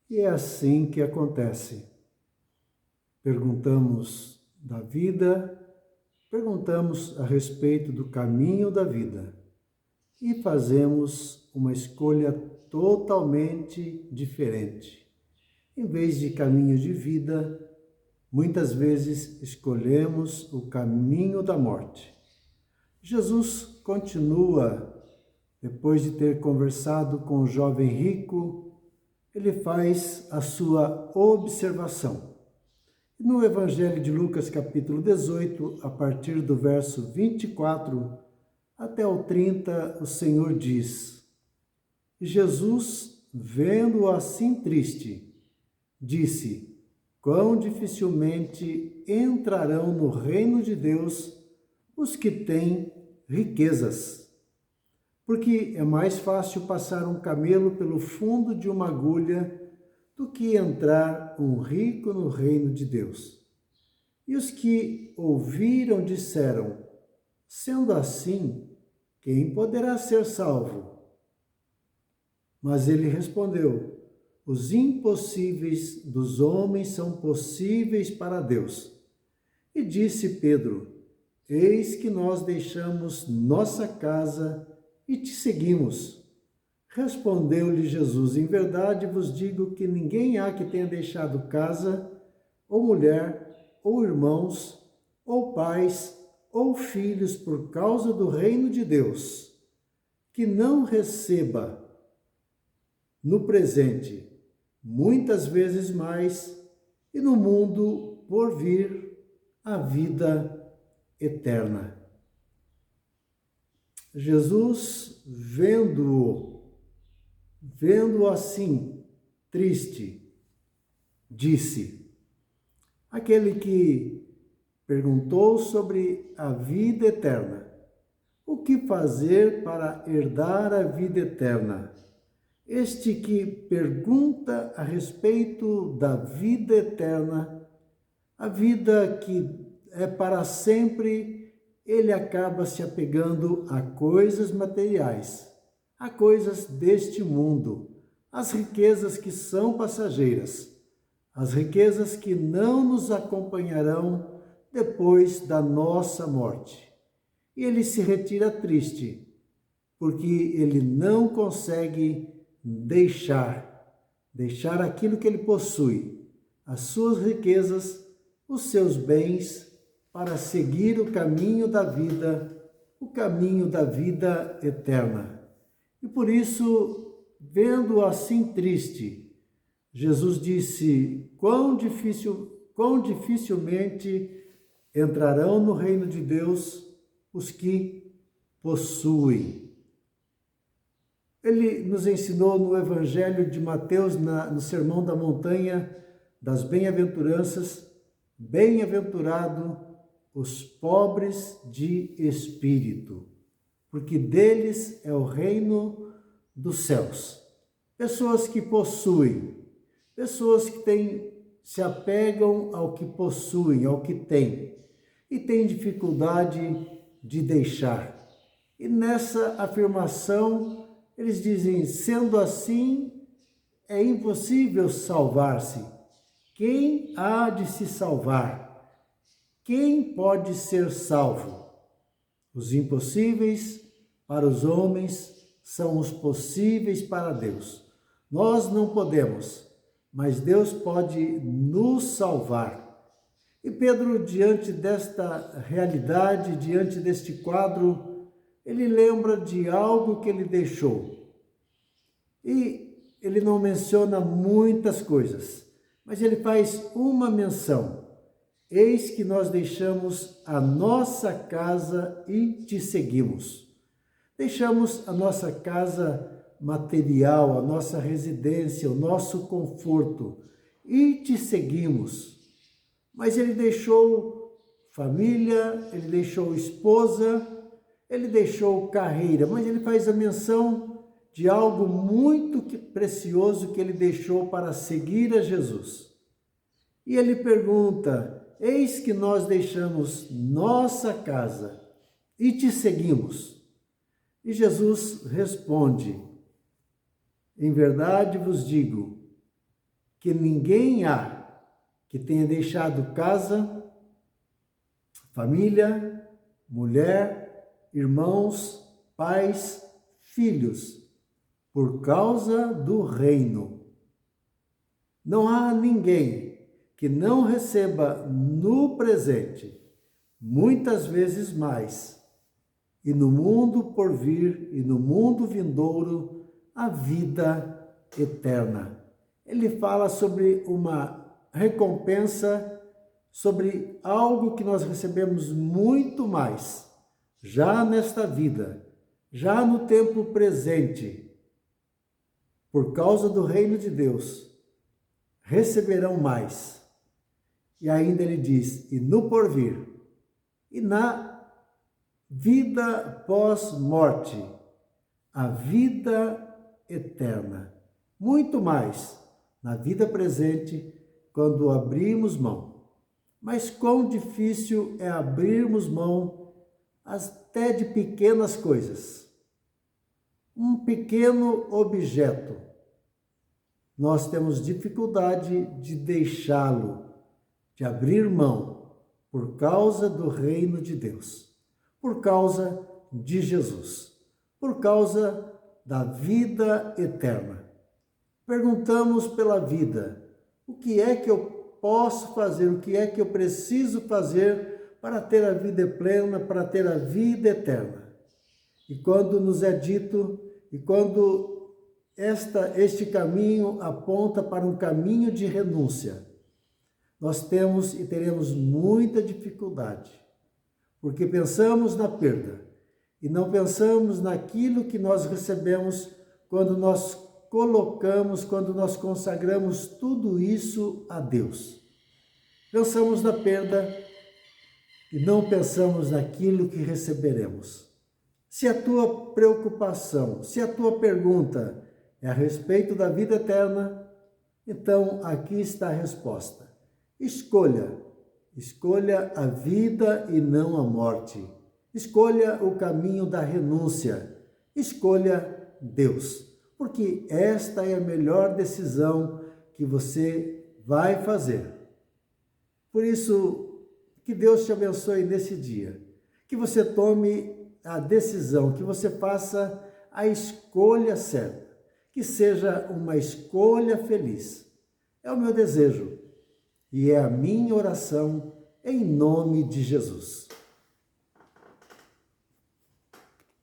E é assim que acontece. Perguntamos da vida, perguntamos a respeito do caminho da vida e fazemos uma escolha totalmente diferente. Em vez de caminho de vida, muitas vezes escolhemos o caminho da morte. Jesus continua, depois de ter conversado com o jovem rico, ele faz a sua observação. No Evangelho de Lucas, capítulo 18, a partir do verso 24 até o 30, o Senhor diz: Jesus, vendo-o assim triste, disse: quão dificilmente entrarão no reino de Deus os que têm riquezas. Porque é mais fácil passar um camelo pelo fundo de uma agulha do que entrar um rico no reino de Deus. E os que ouviram disseram: sendo assim, quem poderá ser salvo? Mas ele respondeu: os impossíveis dos homens são possíveis para Deus. E disse Pedro: eis que nós deixamos nossa casa e te seguimos. Respondeu-lhe Jesus: em verdade vos digo que ninguém há que tenha deixado casa, ou mulher, ou irmãos, ou pais, ou filhos por causa do reino de Deus, que não receba no presente muitas vezes mais, e no mundo por vir a vida eterna. Jesus, vendo-o assim, triste, disse: aquele que perguntou sobre a vida eterna, o que fazer para herdar a vida eterna? Este que pergunta a respeito da vida eterna, a vida que é para sempre, ele acaba se apegando a coisas materiais, a coisas deste mundo, as riquezas que são passageiras, as riquezas que não nos acompanharão depois da nossa morte. E ele se retira triste, porque ele não consegue deixar aquilo que ele possui, as suas riquezas, os seus bens, para seguir o caminho da vida eterna. E por isso, vendo-o assim triste, Jesus disse: quão dificilmente entrarão no reino de Deus os que possuem. Ele nos ensinou no Evangelho de Mateus, no Sermão da Montanha das Bem-aventuranças: bem-aventurado os pobres de espírito, porque deles é o reino dos céus. Pessoas que possuem, pessoas que se apegam ao que possuem, ao que têm, e têm dificuldade de deixar. E nessa afirmação, eles dizem: sendo assim, é impossível salvar-se. Quem há de se salvar? Quem pode ser salvo? Os impossíveis para os homens são os possíveis para Deus. Nós não podemos, mas Deus pode nos salvar. E Pedro, diante desta realidade, diante deste quadro, ele lembra de algo que ele deixou. E ele não menciona muitas coisas, mas ele faz uma menção: eis que nós deixamos a nossa casa e te seguimos. Deixamos a nossa casa material, a nossa residência, o nosso conforto e te seguimos. Mas ele deixou família, ele deixou esposa, ele deixou carreira, mas ele faz a menção de algo muito precioso que ele deixou para seguir a Jesus. E ele pergunta: eis que nós deixamos nossa casa e te seguimos. E Jesus responde: em verdade vos digo que ninguém há que tenha deixado casa, família, mulher, irmãos, pais, filhos, por causa do reino. Não há ninguém que não receba no presente, muitas vezes mais, e no mundo por vir e no mundo vindouro, a vida eterna. Ele fala sobre uma recompensa, sobre algo que nós recebemos muito mais, já nesta vida, já no tempo presente, por causa do reino de Deus, receberão mais. E ainda ele diz, e no porvir, e na vida pós-morte, a vida eterna. Muito mais na vida presente, quando abrimos mão. Mas quão difícil é abrirmos mão até de pequenas coisas. Um pequeno objeto. Nós temos dificuldade de deixá-lo, de abrir mão, por causa do reino de Deus, por causa de Jesus, por causa da vida eterna. Perguntamos pela vida, o que é que eu posso fazer, o que é que eu preciso fazer para ter a vida plena, para ter a vida eterna? E quando nos é dito, e quando este caminho aponta para um caminho de renúncia, nós temos e teremos muita dificuldade, porque pensamos na perda e não pensamos naquilo que nós recebemos quando nós colocamos, quando nós consagramos tudo isso a Deus. Pensamos na perda e não pensamos naquilo que receberemos. Se a tua preocupação, se a tua pergunta é a respeito da vida eterna, então aqui está a resposta. Escolha a vida e não a morte. Escolha o caminho da renúncia. Escolha Deus, porque esta é a melhor decisão que você vai fazer. Por isso, que Deus te abençoe nesse dia. Que você tome a decisão, que você faça a escolha certa. Que seja uma escolha feliz. É o meu desejo. E é a minha oração em nome de Jesus.